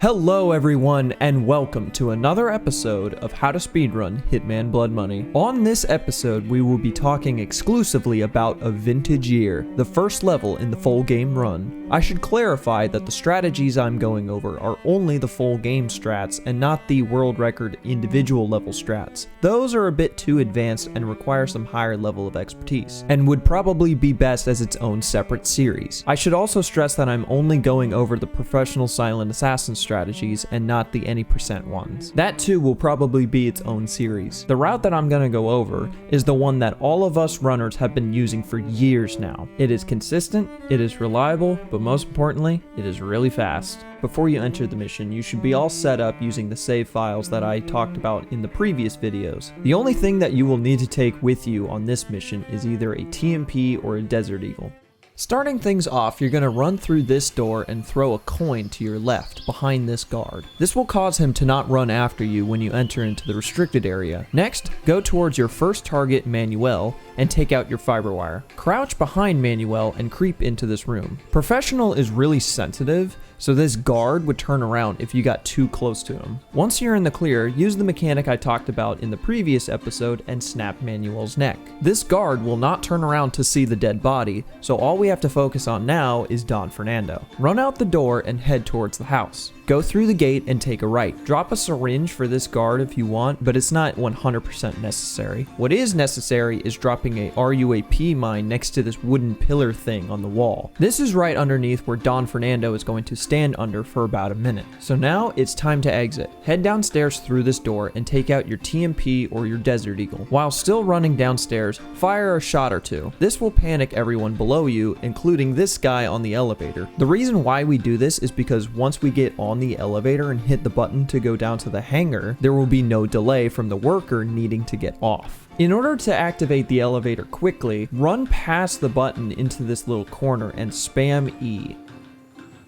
Hello everyone, and welcome to another episode of How to Speedrun Hitman Blood Money. On this episode, we will be talking exclusively about a vintage year, the first level in the full game run. I should clarify that the strategies I'm going over are only the full game strats and not the world record individual level strats. Those are a bit too advanced and require some higher level of expertise, and would probably be best as its own separate series. I should also stress that I'm only going over the professional silent assassin strategies and not the any percent ones. That too will probably be its own series. The route that I'm gonna go over is the one that all of us runners have been using for years now. It is consistent, it is reliable, but most importantly, it is really fast. Before you enter the mission, you should be all set up using the save files that I talked about in the previous videos. The only thing that you will need to take with you on this mission is either a TMP or a Desert Eagle. Starting things off, you're going to run through this door and throw a coin to your left, behind this guard. This will cause him to not run after you when you enter into the restricted area. Next, go towards your first target, Manuel, and take out your fiber wire. Crouch behind Manuel and creep into this room. Professional is really sensitive, so this guard would turn around if you got too close to him. Once you're in the clear, use the mechanic I talked about in the previous episode and snap Manuel's neck. This guard will not turn around to see the dead body, so all we have to focus on now is Don Fernando. Run out the door and head towards the house. Go through the gate and take a right. Drop a syringe for this guard if you want, but it's not 100% necessary. What is necessary is dropping a RUAP mine next to this wooden pillar thing on the wall. This is right underneath where Don Fernando is going to stand under for about a minute. So now it's time to exit. Head downstairs through this door and take out your TMP or your Desert Eagle. While still running downstairs, fire a shot or two. This will panic everyone below you, including this guy on the elevator. The reason why we do this is because once we get on the elevator and hit the button to go down to the hangar, there will be no delay from the worker needing to get off. In order to activate the elevator quickly, run past the button into this little corner and spam E.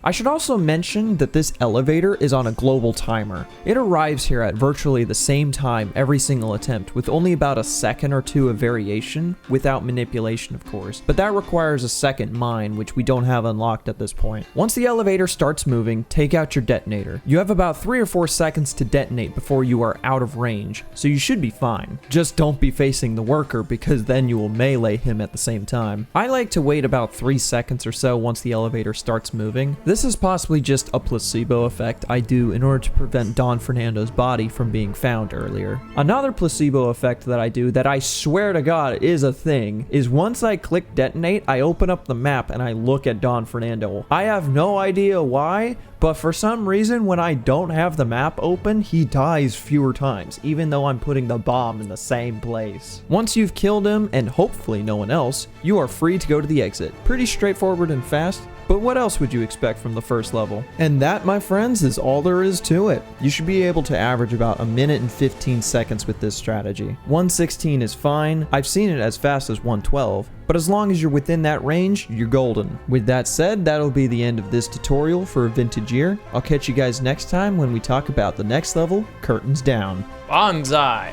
I should also mention that this elevator is on a global timer. It arrives here at virtually the same time every single attempt, with only about a second or two of variation, without manipulation of course, but that requires a second mine, which we don't have unlocked at this point. Once the elevator starts moving, take out your detonator. You have about 3 or 4 seconds to detonate before you are out of range, so you should be fine. Just don't be facing the worker, because then you will melee him at the same time. I like to wait about 3 seconds or so once the elevator starts moving. This is possibly just a placebo effect I do in order to prevent Don Fernando's body from being found earlier. Another placebo effect that I do that I swear to God is a thing is once I click detonate, I open up the map and I look at Don Fernando. I have no idea why, but for some reason when I don't have the map open, he dies fewer times, even though I'm putting the bomb in the same place. Once you've killed him, and hopefully no one else, you are free to go to the exit. Pretty straightforward and fast. But what else would you expect from the first level? And that, my friends, is all there is to it. You should be able to average about 1 minute and 15 seconds with this strategy. 1:16 is fine. I've seen it as fast as 1:12. But as long as you're within that range, you're golden. With that said, that'll be the end of this tutorial for a vintage year. I'll catch you guys next time when we talk about the next level, Curtains Down. Bonsai!